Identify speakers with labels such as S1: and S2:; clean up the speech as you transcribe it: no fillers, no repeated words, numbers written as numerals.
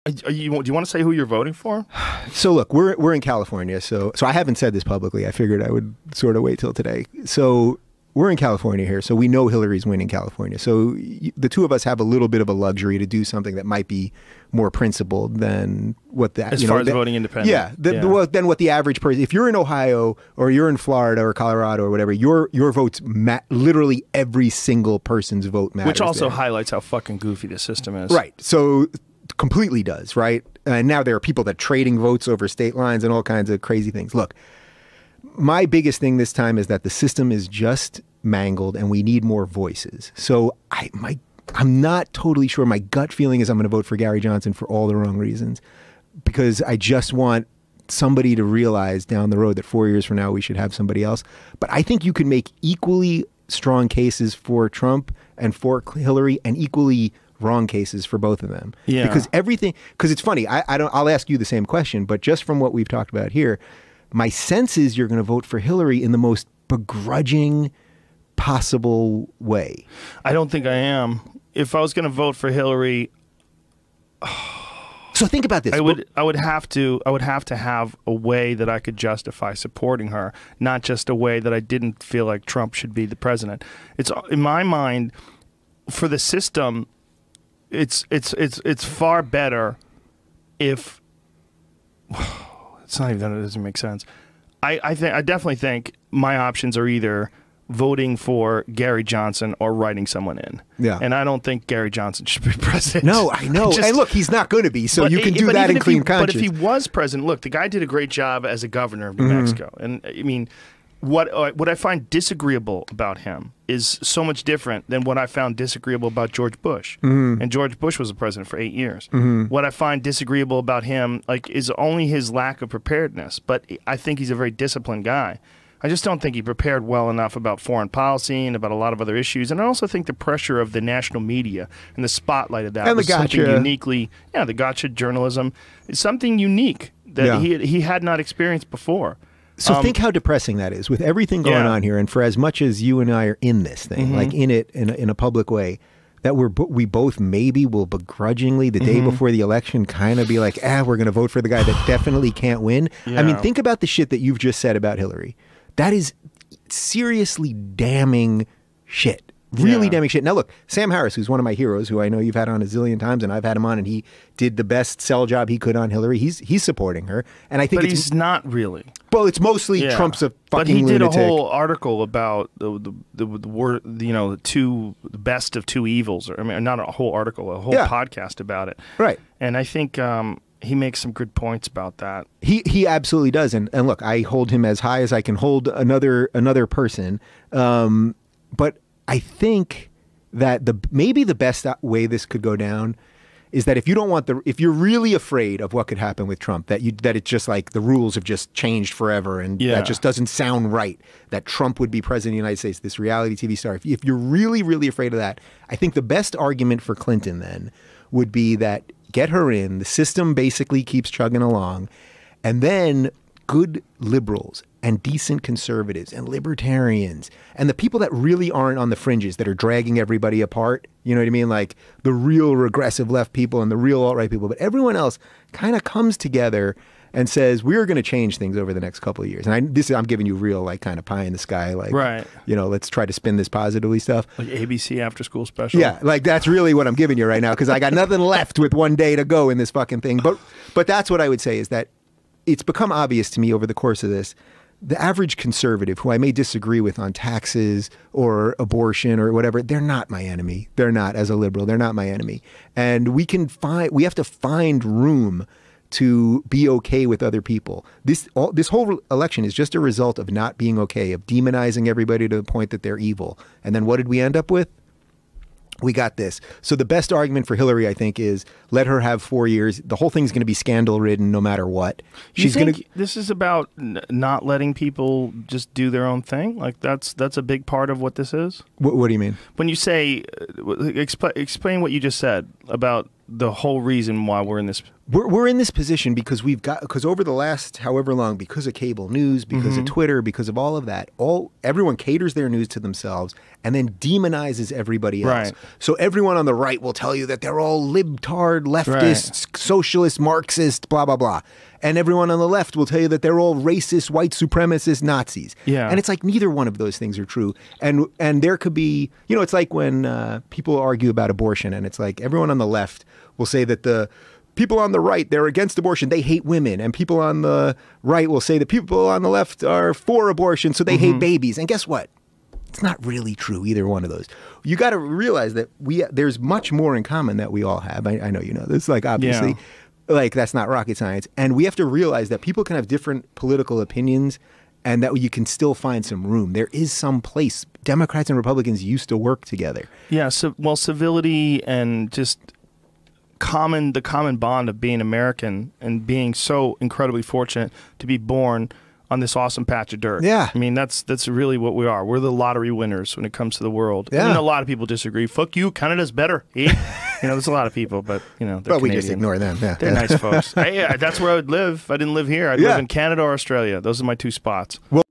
S1: Do you want to say who you're voting for?
S2: So look, we're in California, so I haven't said this publicly. I figured I would sort of wait till today. So we're in California here, so we know Hillary's winning California. So the two of us have a little bit of a luxury to do something that might be more principled than what that.
S1: As far as voting independent.
S2: Yeah, than what the average person. If you're in Ohio or you're in Florida or Colorado or whatever, your votes literally every single person's vote matters.
S1: Which also highlights how fucking goofy the system is.
S2: Right. So completely does, right? And now there are people that trading votes over state lines and all kinds of crazy things. Look, my biggest thing this time is that the system is just mangled and we need more voices. So I'm not totally sure. My gut feeling is I'm going to vote for Gary Johnson for all the wrong reasons, because I just want somebody to realize down the road that 4 years from now we should have somebody else. But I think you can make equally strong cases for Trump and for Hillary, and equally wrong cases for both of them.
S1: Yeah.
S2: Because it's funny. I'll ask you the same question, but just from what we've talked about here, my sense is you're going to vote for Hillary in the most begrudging possible way.
S1: I don't think I am. If I was going to vote for Hillary,
S2: so think about this.
S1: I would have to have a way that I could justify supporting her, not just a way that I didn't feel like Trump should be the president. It's in my mind, for the system, it's far better if it's not even that it doesn't make sense. I definitely think my options are either voting for Gary Johnson or writing someone in.
S2: Yeah.
S1: And I don't think Gary Johnson should be president.
S2: No, I know. And look, he's not going to be, so you can do that in clean conscience.
S1: But if he was president, look, the guy did a great job as a governor of New Mexico. And I mean, what I find disagreeable about him is so much different than what I found disagreeable about George Bush. And George Bush was the president for 8 years. What I find disagreeable about him, like, is only his lack of preparedness. But I think he's a very disciplined guy. I just don't think he prepared well enough about foreign policy and about a lot of other issues. And I also think the pressure of the national media and the spotlight of that
S2: and
S1: was
S2: the gotcha.
S1: something uniquely, the gotcha journalism is something unique that he had not experienced before.
S2: So think how depressing that is with everything going on here. And for as much as you and I are in this thing, like in it in a public way, that we both maybe will begrudgingly the day before the election kind of be like, we're going to vote for the guy that definitely can't win. I mean, think about the shit that you've just said about Hillary. That is seriously damning shit. Really damning shit. Now look, Sam Harris, who's one of my heroes, who I know you've had on a zillion times, and I've had him on, and he did the best sell job he could on Hillary. He's supporting her, and I think
S1: but he's not really.
S2: Well, it's mostly Trump's a fucking lunatic.
S1: But he did a whole article about the best of two evils. I mean, not a whole article, a whole podcast about it.
S2: Right.
S1: And I think he makes some good points about that.
S2: He absolutely does. And look, I hold him as high as I can hold another person. But I think that maybe the best way this could go down is that if you're really afraid of what could happen with Trump, that it's just like the rules have just changed forever, and that just doesn't sound right, that Trump would be president of the United States, this reality TV star. If you're really, really afraid of that, I think the best argument for Clinton then would be that get her in, the system basically keeps chugging along, and then good liberals and decent conservatives and libertarians and the people that really aren't on the fringes that are dragging everybody apart, you know what I mean? Like the real regressive left people and the real alt-right people, but everyone else kind of comes together and says, we're going to change things over the next couple of years. And I'm giving you real, like, kind of pie in the sky, like, let's try to spin this positively stuff.
S1: Like ABC after school special.
S2: Yeah, like that's really what I'm giving you right now, because I got nothing left with one day to go in this fucking thing. But that's what I would say, is that it's become obvious to me over the course of this, the average conservative, who I may disagree with on taxes or abortion or whatever, they're not my enemy. They're not, as a liberal, they're not my enemy. And we have to find room to be okay with other people. This whole election is just a result of not being okay, of demonizing everybody to the point that they're evil. And then what did we end up with? We got this. So the best argument for Hillary, I think, is let her have 4 years. The whole thing's going to be scandal-ridden no matter what.
S1: She's going to. This is about not letting people just do their own thing? Like that's a big part of what this is?
S2: What do you mean?
S1: When you say, explain what you just said about the whole reason why we're in this.
S2: We're in this position because because over the last however long, because of cable news, because of Twitter, because of all of that, everyone caters their news to themselves and then demonizes everybody else.
S1: Right.
S2: So everyone on the right will tell you that they're all libtard, leftist, socialist, Marxist, blah, blah, blah. And everyone on the left will tell you that they're all racist, white supremacist Nazis.
S1: Yeah.
S2: And it's like neither one of those things are true. And there could be, it's like when people argue about abortion, and it's like everyone on the left will say that the people on the right, they're against abortion, they hate women. And people on the right will say that people on the left are for abortion, so they hate babies. And guess what? It's not really true, either one of those. You got to realize that there's much more in common that we all have. I know you know this, like obviously, like that's not rocket science. And we have to realize that people can have different political opinions and that you can still find some room. There is some place. Democrats and Republicans used to work together.
S1: Yeah, so, well, civility and just the common bond of being American and being so incredibly fortunate to be born on this awesome patch of dirt.
S2: Yeah.
S1: I mean, that's really what we are. We're the lottery winners when it comes to the world.
S2: Yeah.
S1: I mean, a lot of people disagree. Fuck you, Canada's better. There's a lot of people, but, they're
S2: But we
S1: Canadian.
S2: just ignore them. Yeah.
S1: They're nice folks. That's where I would live. If I didn't live here, I'd live in Canada or Australia. Those are my two spots.
S2: Well,